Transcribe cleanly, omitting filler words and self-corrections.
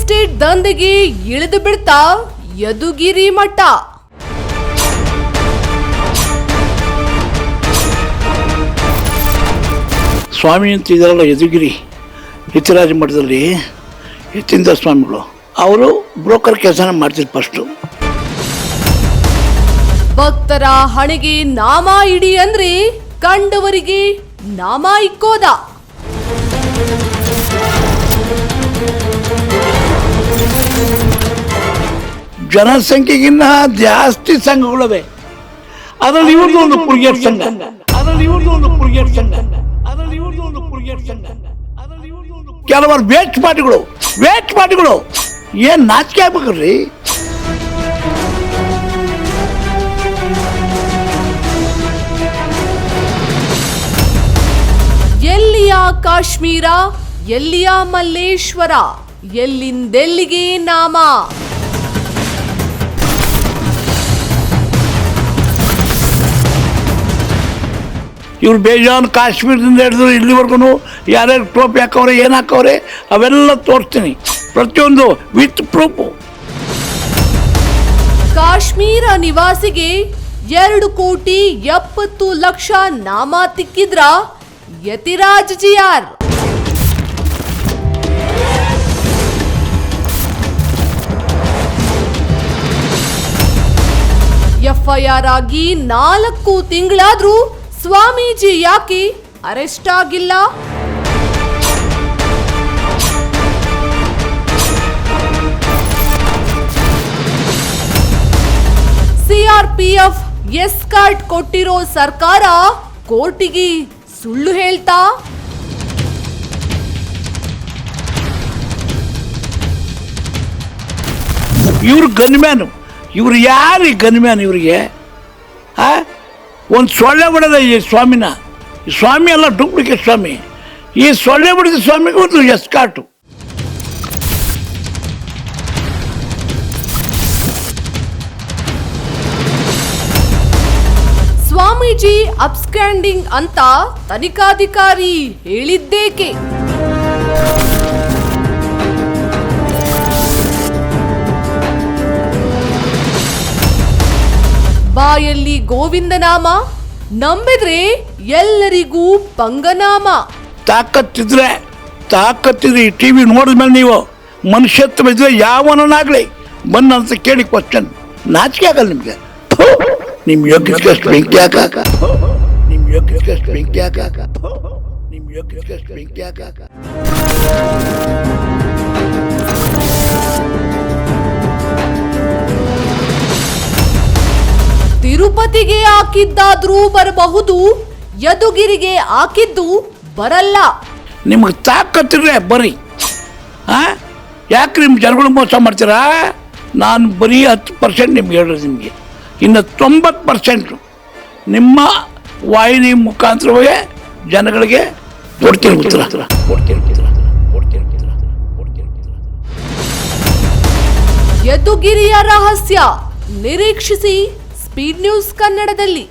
Estate ದಂಧೆಗೆ ಇಳಿದು ಬಿಡ್ತಾ ಯದುಗಿರಿ ಮಠ. ಸ್ವಾಮಿ ಅಂತ ಇದರಲ್ಲ ಯದುಗಿರಿ ಯತಿರಾಜ ಮಠದಲ್ಲಿ ಯತೀಂದ್ರ ಸ್ವಾಮಿಗಳು ಅವರು ಬ್ರೋಕರ್ ಕೆಲಸನ ಮಾಡ್ತಿದ್ರು ಫಸ್ಟು. ಭಕ್ತರ ಹಣೆಗೆ ನಾಮ ಇಡಿ ಅಂದ್ರೆ ಕಂಡವರಿಗೆ ನಾಮ ಇಕ್ಕೋದ. ಜನಸಂಖ್ಯೆಗಿನ್ನ ಜಾಸ್ತಿ ಸಂಘಗಳವೆ. ಅದರಲ್ಲಿ ಇವ್ರದ್ದು ಒಂದು ಪುರ್ಗೇಟ್ ಸಂಘ, ಕೆಲವರು ವೇಸ್ಟ್ ಪಾರ್ಟಿಗಳು ಏನ್ ನಾಚಿಕೆ ಆಗ್ಬೇಕ್ರಿ. ಎಲ್ಲಿಯ ಕಾಶ್ಮೀರ, ಎಲ್ಲಿಯ ಮಲ್ಲೇಶ್ವರ, ಎಲ್ಲಿಂದೆಲ್ಲಿಗೆ ನಾಮ. ಇವ್ರು ಬೇಜಾನ್ ಕಾಶ್ಮೀರದಿಂದ ಹಿಡಿದ್ರು ಇಲ್ಲಿವರೆಗೂ ಯಾರ್ಯಾರು ಟೋಪಿ ಹಾಕವ್ರೆ ಏನು ಹಾಕವ್ರೆ ಅವೆಲ್ಲ ತೋರಿಸ್ತೀನಿ, ಪ್ರತಿಯೊಂದು ವಿತ್ ಪ್ರೂಫು. ಕಾಶ್ಮೀರ ನಿವಾಸಿಗೆ 2,70,00,000 ನಾಮ ತಿಕ್ಕಿದ್ರ ಯತಿರಾಜ್ ಜಿಆರ್. ಎಫ್ಐಆರ್ ಆಗಿ 4 ತಿಂಗಳಾದ್ರೂ ಸ್ವಾಮೀಜಿ ಯಾಕೆ ಅರೆಸ್ಟ್ ಆಗಿಲ್ಲ? ಸಿಆರ್ಪಿಎಫ್ ಎಸ್ಕಾರ್ಟ್ ಕೊಟ್ಟಿರೋ ಸರ್ಕಾರ ಕೋರ್ಟಿಗೆ ಸುಳ್ಳು ಹೇಳ್ತಾ? ಇವ್ರು ಗನ್ಮ್ಯಾನು, ಇವ್ರು ಯಾರು ಗನ್ಮ್ಯಾನ್? ಇವರಿಗೆ ಒಂದು ಸೊಳ್ಳೆ ಬಿಡೋದ ಈ ಸ್ವಾಮಿನ. ಈ ಸ್ವಾಮಿ ಅಲ್ಲ, ಡೂಪ್ಲಿಕೇಟ್ ಸ್ವಾಮಿ. ಈ ಸೊಳ್ಳೆ ಬಿಡಿದ ಸ್ವಾಮಿಗೆ ಒಂದು ಎಸ್ಕಾರ್ಟು. ಸ್ವಾಮೀಜಿ ಅಬ್ಸ್ಕ್ಯಾಂಡಿಂಗ್ ಅಂತ ತನಿಖಾಧಿಕಾರಿ ಹೇಳಿದ್ದೇಕೆ? ಬಾಯಲ್ಲಿ ಗೋವಿಂದನಾಮ, ನಂಬಿದ್ರೆ ಎಲ್ಲರಿಗೂ ಪಂಗನಾಮ. ತಾಕತ್ತಿದ್ರೆ ಈ ಟಿವಿ ನೋಡಿದ್ಮೇಲೆ ನೀವು ಮನುಷ್ಯತ್ವ ಇದ್ರೆ ಯಾವನಾಗ್ಲಿ ಬಂದಂತ ಕೇಳಿ ಕ್ವಶನ್. ನಾಚಿಕೆ ಆಗಲ್ಲ ನಿಮ್ಗೆ? ನಿಮ್ ಯೋಗ್ಯತೆ ಬೆಂಕಿ ಹಾಕಾಕ, ತಿರುಪತಿಗೆ ಹಾಕಿದ್ದಾದ್ರೂ ಬರಬಹುದು, ಯದುಗಿರಿಗೆ ಹಾಕಿದ್ದು ಬರಲ್ಲ. ನಿಮ್ಗೆ ತಾಕತ್ತಿದ್ರೆ ಬರ್ರಿ. ಯಾಕೆ ನಿಮ್ಮ ಜನಗಳು ಮೋಸ ಮಾಡ್ತೀರಾ? ನಾನು ಬರೀ 10% ನಿಮ್ಗೆ ಹೇಳಿದ್ರೆ, ನಿಮಗೆ ಇನ್ನು 90% ನಿಮ್ಮ ವಾಹಿನಿ ಮುಖಾಂತರವೇ ಜನಗಳಿಗೆ ಕೊಡ್ತೀನಿ ಉತ್ತರ. ಯದುಗಿರಿಯ ರಹಸ್ಯ ನಿರೀಕ್ಷಿಸಿ ಸ್ಪೀಡ್ ನ್ಯೂಸ್ ಕನ್ನಡದಲ್ಲಿ.